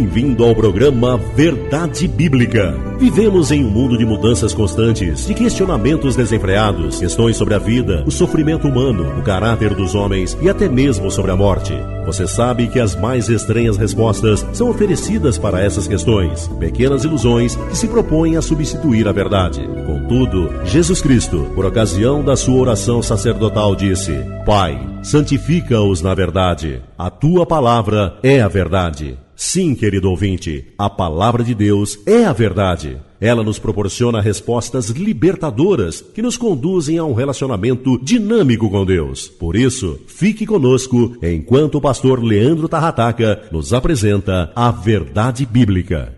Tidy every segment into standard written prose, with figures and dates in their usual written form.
Bem-vindo ao programa Verdade Bíblica. Vivemos em um mundo de mudanças constantes, de questionamentos desenfreados, questões sobre a vida, o sofrimento humano, o caráter dos homens e até mesmo sobre a morte. Você sabe que as mais estranhas respostas são oferecidas para essas questões, pequenas ilusões que se propõem a substituir a verdade. Contudo, Jesus Cristo, por ocasião da sua oração sacerdotal, disse: Pai, santifica-os na verdade. A tua palavra é a verdade. Sim, querido ouvinte, a palavra de Deus é a verdade. Ela nos proporciona respostas libertadoras que nos conduzem a um relacionamento dinâmico com Deus. Por isso, fique conosco enquanto o pastor Leandro Tarrataca nos apresenta a Verdade Bíblica.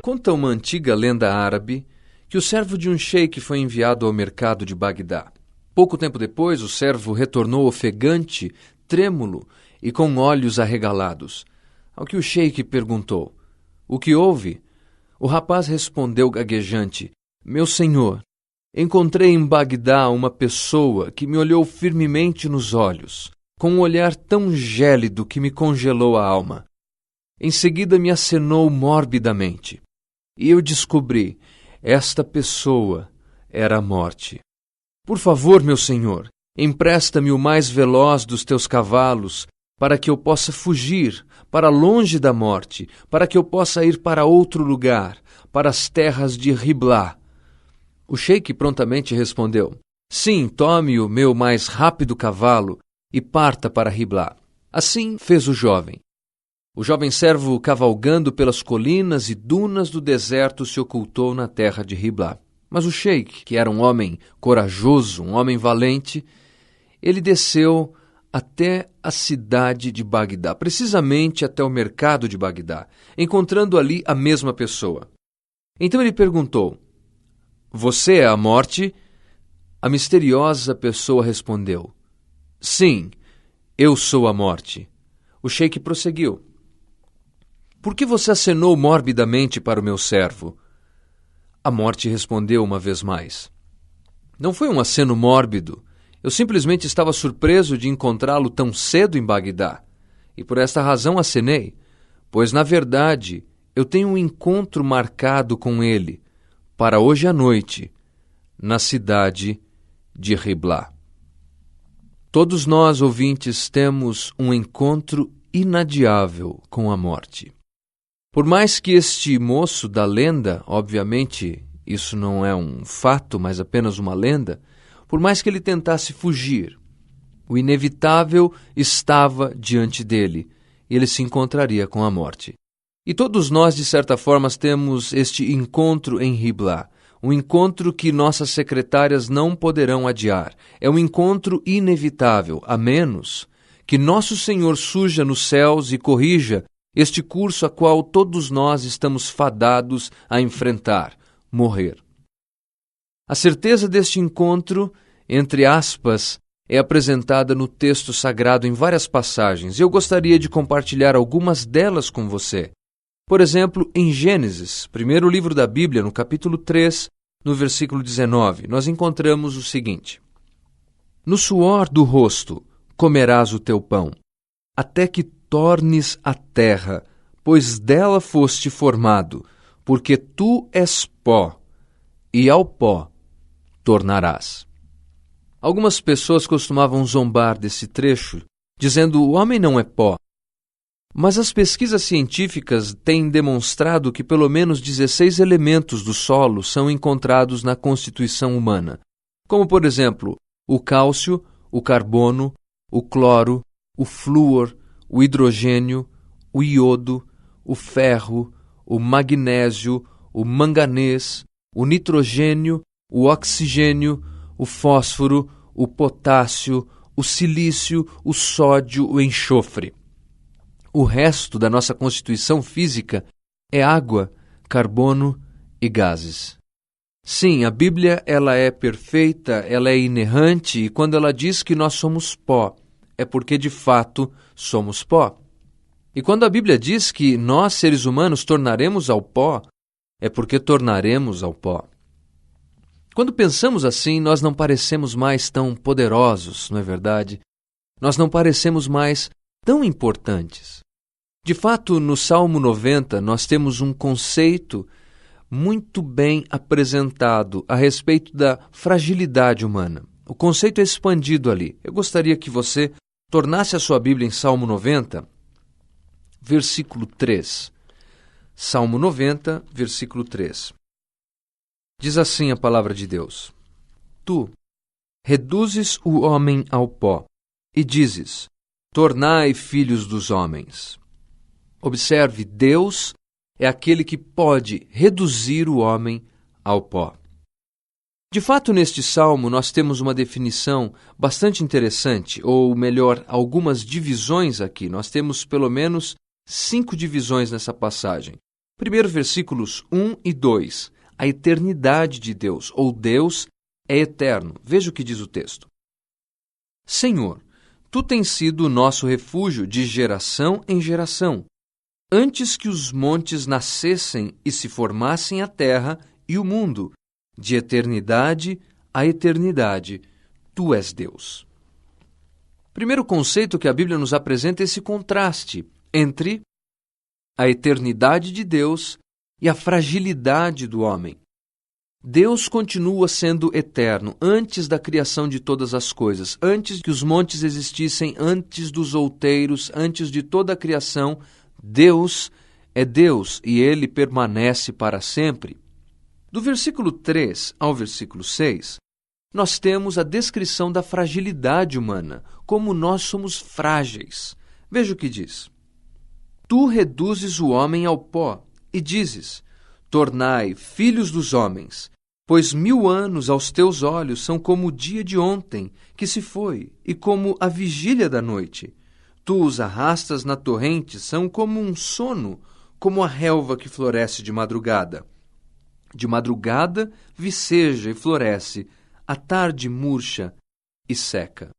Conta uma antiga lenda árabe que o servo de um sheik foi enviado ao mercado de Bagdá. Pouco tempo depois, o servo retornou ofegante, trêmulo e com olhos arregalados. Ao que o sheik perguntou: "O que houve?" O rapaz respondeu gaguejante: "Meu senhor, encontrei em Bagdá uma pessoa que me olhou firmemente nos olhos, com um olhar tão gélido que me congelou a alma. Em seguida me acenou morbidamente. E eu descobri, esta pessoa era a morte. Por favor, meu senhor, empresta-me o mais veloz dos teus cavalos, para que eu possa fugir para longe da morte, para que eu possa ir para outro lugar, para as terras de Riblá." O sheik prontamente respondeu: "Sim, tome o meu mais rápido cavalo e parta para Riblá." Assim fez o jovem. O jovem servo, cavalgando pelas colinas e dunas do deserto, se ocultou na terra de Riblá. Mas o sheik, que era um homem corajoso, um homem valente, ele desceu até a cidade de Bagdá, precisamente até o mercado de Bagdá, encontrando ali a mesma pessoa. Então ele perguntou: "Você é a morte?" A misteriosa pessoa respondeu: "Sim, eu sou a morte." O sheik prosseguiu: "Por que você acenou morbidamente para o meu servo?" A morte respondeu uma vez mais: "Não foi um aceno mórbido. Eu simplesmente estava surpreso de encontrá-lo tão cedo em Bagdá. E por esta razão acenei, pois, na verdade, eu tenho um encontro marcado com ele para hoje à noite, na cidade de Riblá." Todos nós, ouvintes, temos um encontro inadiável com a morte. Por mais que este moço da lenda, obviamente isso não é um fato, mas apenas uma lenda, por mais que ele tentasse fugir, o inevitável estava diante dele e ele se encontraria com a morte. E todos nós, de certa forma, temos este encontro em Riblá, um encontro que nossas secretárias não poderão adiar. É um encontro inevitável, a menos que nosso Senhor surja nos céus e corrija este curso a qual todos nós estamos fadados a enfrentar, morrer. A certeza deste encontro, entre aspas, é apresentada no texto sagrado em várias passagens, e eu gostaria de compartilhar algumas delas com você. Por exemplo, em Gênesis, primeiro livro da Bíblia, no capítulo 3, no versículo 19, nós encontramos o seguinte: "No suor do rosto comerás o teu pão, até que tornes a terra, pois dela foste formado, porque tu és pó, e ao pó tornarás." Algumas pessoas costumavam zombar desse trecho, dizendo: "O homem não é pó." Mas as pesquisas científicas têm demonstrado que pelo menos 16 elementos do solo são encontrados na constituição humana, como, por exemplo, o cálcio, o carbono, o cloro, o flúor, o hidrogênio, o iodo, o ferro, o magnésio, o manganês, o nitrogênio, o oxigênio, o fósforo, o potássio, o silício, o sódio, o enxofre. O resto da nossa constituição física é água, carbono e gases. Sim, a Bíblia ela é perfeita, ela é inerrante, e quando ela diz que nós somos pó, é porque de fato somos pó. E quando a Bíblia diz que nós, seres humanos, tornaremos ao pó, é porque tornaremos ao pó. Quando pensamos assim, nós não parecemos mais tão poderosos, não é verdade? Nós não parecemos mais tão importantes. De fato, no Salmo 90, nós temos um conceito muito bem apresentado a respeito da fragilidade humana. O conceito é expandido ali. Eu gostaria que você tornasse a sua Bíblia em Salmo 90, versículo 3. Salmo 90, versículo 3. Diz assim a palavra de Deus: Tu reduzes o homem ao pó e dizes: tornai filhos dos homens. Observe, Deus é aquele que pode reduzir o homem ao pó. De fato, neste salmo, nós temos uma definição bastante interessante, ou melhor, algumas divisões aqui. Nós temos pelo menos 5 divisões nessa passagem. Primeiro, versículos 1 e 2. A eternidade de Deus, ou Deus é eterno. Veja o que diz o texto. Senhor, Tu tens sido o nosso refúgio de geração em geração. Antes que os montes nascessem e se formassem a terra e o mundo, de eternidade a eternidade, Tu és Deus. Primeiro conceito que a Bíblia nos apresenta é esse contraste entre a eternidade de Deus e a fragilidade do homem. Deus continua sendo eterno antes da criação de todas as coisas, antes que os montes existissem, antes dos outeiros, antes de toda a criação. Deus é Deus e Ele permanece para sempre. Do versículo 3 ao versículo 6, nós temos a descrição da fragilidade humana, como nós somos frágeis. Veja o que diz. Tu reduzes o homem ao pó e dizes: tornai filhos dos homens, pois 1000 anos aos teus olhos são como o dia de ontem, que se foi, e como a vigília da noite. Tu os arrastas na torrente, são como um sono, como a relva que floresce de madrugada. De madrugada viceja e floresce, à tarde murcha e seca.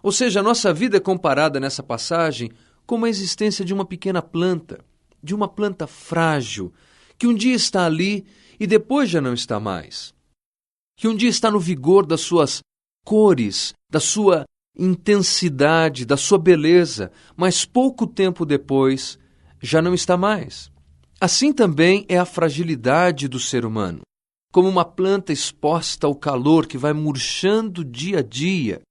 Ou seja, a nossa vida é comparada nessa passagem como a existência de uma pequena planta, de uma planta frágil, que um dia está ali e depois já não está mais. Que um dia está no vigor das suas cores, da sua intensidade, da sua beleza, mas pouco tempo depois já não está mais. Assim também é a fragilidade do ser humano, como uma planta exposta ao calor que vai murchando dia a dia,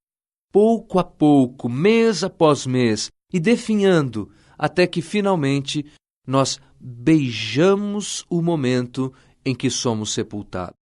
pouco a pouco, mês após mês, e definhando, até que finalmente nós beijamos o momento em que somos sepultados.